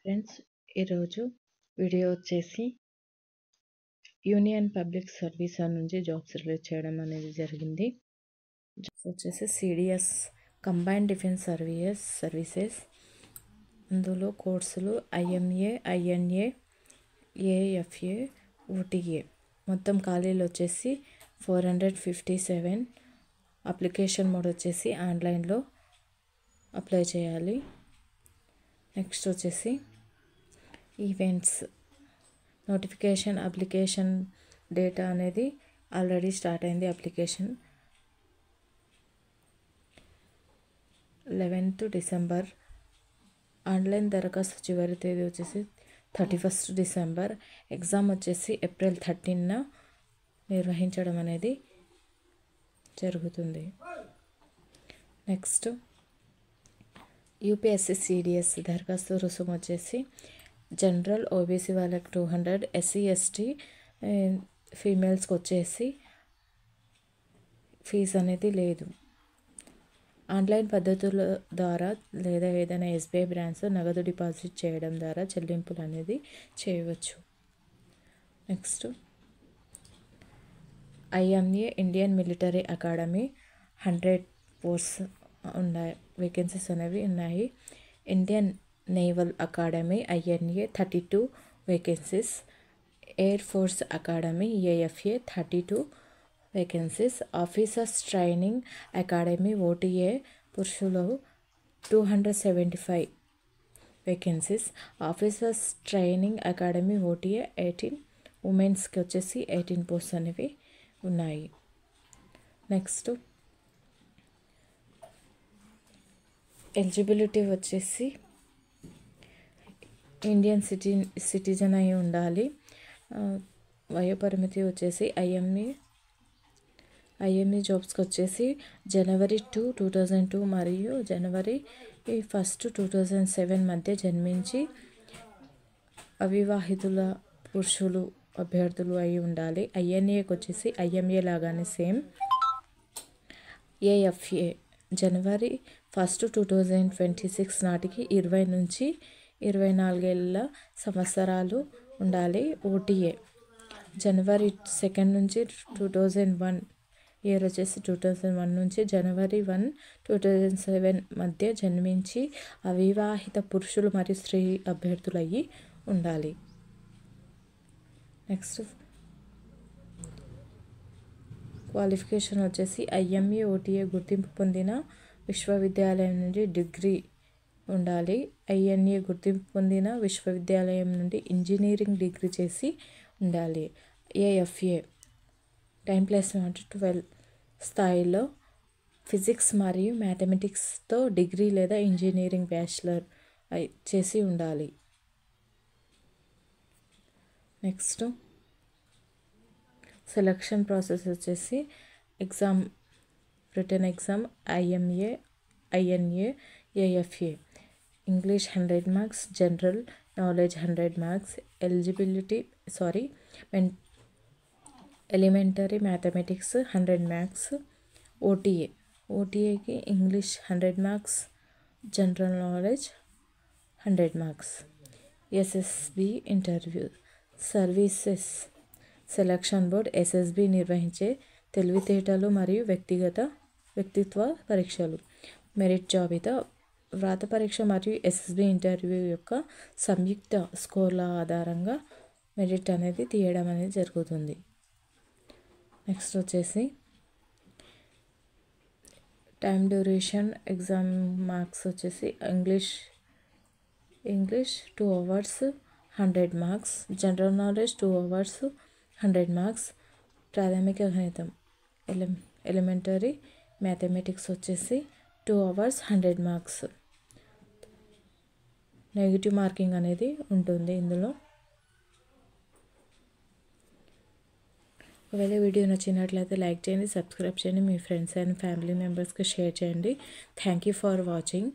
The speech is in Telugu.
ఫ్రెండ్స్, ఈరోజు వీడియో వచ్చేసి యూనియన్ పబ్లిక్ సర్వీస్ నుంచి జాబ్స్ రిలీజ్ చేయడం అనేది జరిగింది. జాబ్స్ వచ్చేసి సిడిఎస్ కంబైన్డ్ డిఫెన్స్ సర్వీసెస్ అందులో కోర్సులు ఐఎంఏ, ఐఎన్ఏ, ఏఎఫ్ఏ, ఓటీఏ. మొత్తం ఖాళీలు వచ్చేసి 457. అప్లికేషన్ మోడ్ వచ్చేసి ఆన్లైన్లో అప్లై చేయాలి. నెక్స్ట్ వచ్చేసి ఈవెంట్స్ నోటిఫికేషన్ అప్లికేషన్ డేటా అనేది ఆల్రెడీ స్టార్ట్ అయింది. Application 11th December. ఆన్లైన్ దరఖాస్తు చివరి తేదీ వచ్చేసి 31st డిసెంబర్. ఎగ్జామ్ వచ్చేసి ఏప్రిల్ 13న నిర్వహించడం అనేది జరుగుతుంది. నెక్స్ట్ యూపీఎస్సీ సిడిఎస్ దరఖాస్తు రుసుము వచ్చేసి జనరల్ ఓబీసీ వాళ్ళకి 200, ఎస్సీ ఎస్టీ ఫీమేల్స్కి వచ్చేసి ఫీజు అనేది లేదు. ఆన్లైన్ పద్ధతుల ద్వారా లేదా ఏదైనా ఎస్బీఐ బ్రాంచ్ నగదు డిపాజిట్ చేయడం ద్వారా చెల్లింపులు అనేది చేయవచ్చు. Next IMA Indian military academy 100 posts ఉన్నాయి, వేకెన్సీస్ అనేవి ఉన్నాయి. Indian naval academy INA 32 vacancies. Air force academy AFA 32 vacancies. Officers training academy OTA పురుషులు 275 vacancies. Officers training academy OTA 18, ఉమెన్స్కి వచ్చేసి 18 పోస్ట్స్ అనేవి ఉన్నాయి. నెక్స్ట్ ఎలిజిబిలిటీ వచ్చేసి ఇండియన్ సిటిజన్ అయి ఉండాలి. వయోపరిమితి వచ్చేసి ఐఎంఈ జాబ్స్కి వచ్చేసి January 2, 2002 మరియు January 1, 2007 మధ్య జన్మించి అవివాహితుల పురుషులు అభ్యర్థులు అయి ఉండాలి. ఐఎన్ఏకి వచ్చేసి ఐఎంఏ లాగానే సేమ్. ఏఎఫ్ఏ January 1, 2026 నాటికి 20 నుంచి 24 సంవత్సరాలు ఉండాలి. ఓటీఏ January 2 నుంచి 2001 ఇయర్ వచ్చేసి 2001 నుంచి January 1, 2007 మధ్య జన్మించి అవివాహిత పురుషులు మరియు స్త్రీ అభ్యర్థులు అయ్యి ఉండాలి. నెక్స్ట్ క్వాలిఫికేషన్ వచ్చేసి ఐఎంఏ, ఓటీఏ గుర్తింపు పొందిన విశ్వవిద్యాలయం నుండి డిగ్రీ ఉండాలి. ఐఎన్ఏ గుర్తింపు పొందిన విశ్వవిద్యాలయం నుండి ఇంజనీరింగ్ డిగ్రీ చేసి ఉండాలి. ఏఎఫ్ఏ 10+12 స్థాయిలో ఫిజిక్స్ మరియు మ్యాథమెటిక్స్తో డిగ్రీ లేదా ఇంజనీరింగ్ బ్యాచిలర్ చేసి ఉండాలి. నెక్స్ట్ సెలక్షన్ ప్రాసెస్ వచ్చేసి exam, written exam IMA, INA, AFA. English 100 marks, general knowledge 100 marks, elementary mathematics 100 marks. ఓటీఏకి English 100 marks, general knowledge 100 marks. SSB interview services selection board SSB నిర్వహించే తెలివితేటలు మరియు వ్యక్తిత్వ పరీక్షలు. మెరిట్ జాబితా వ్రాత పరీక్ష మరియు ఎస్ఎస్బి ఇంటర్వ్యూ యొక్క సంయుక్త స్కోర్ల ఆధారంగా మెరిట్ అనేది తీయడం అనేది జరుగుతుంది. నెక్స్ట్ వచ్చేసి టైం డ్యూరేషన్ ఎగ్జామ్ మార్క్స్ వచ్చేసి English 2 hours 100 marks, general knowledge 2 hours 100 marks, ప్రాథమిక గణితం ఎలిమెంటరీ మ్యాథమెటిక్స్ వచ్చేసి 2 hours 100 మార్క్స్. నెగిటివ్ మార్కింగ్ అనేది ఉంటుంది ఇందులో. ఒకవేళ వీడియో నచ్చినట్లయితే లైక్ చేయండి, సబ్స్క్రైబ్ చేయండి, మీ ఫ్రెండ్స్ అండ్ ఫ్యామిలీ మెంబర్స్కి షేర్ చేయండి. Thank you for watching.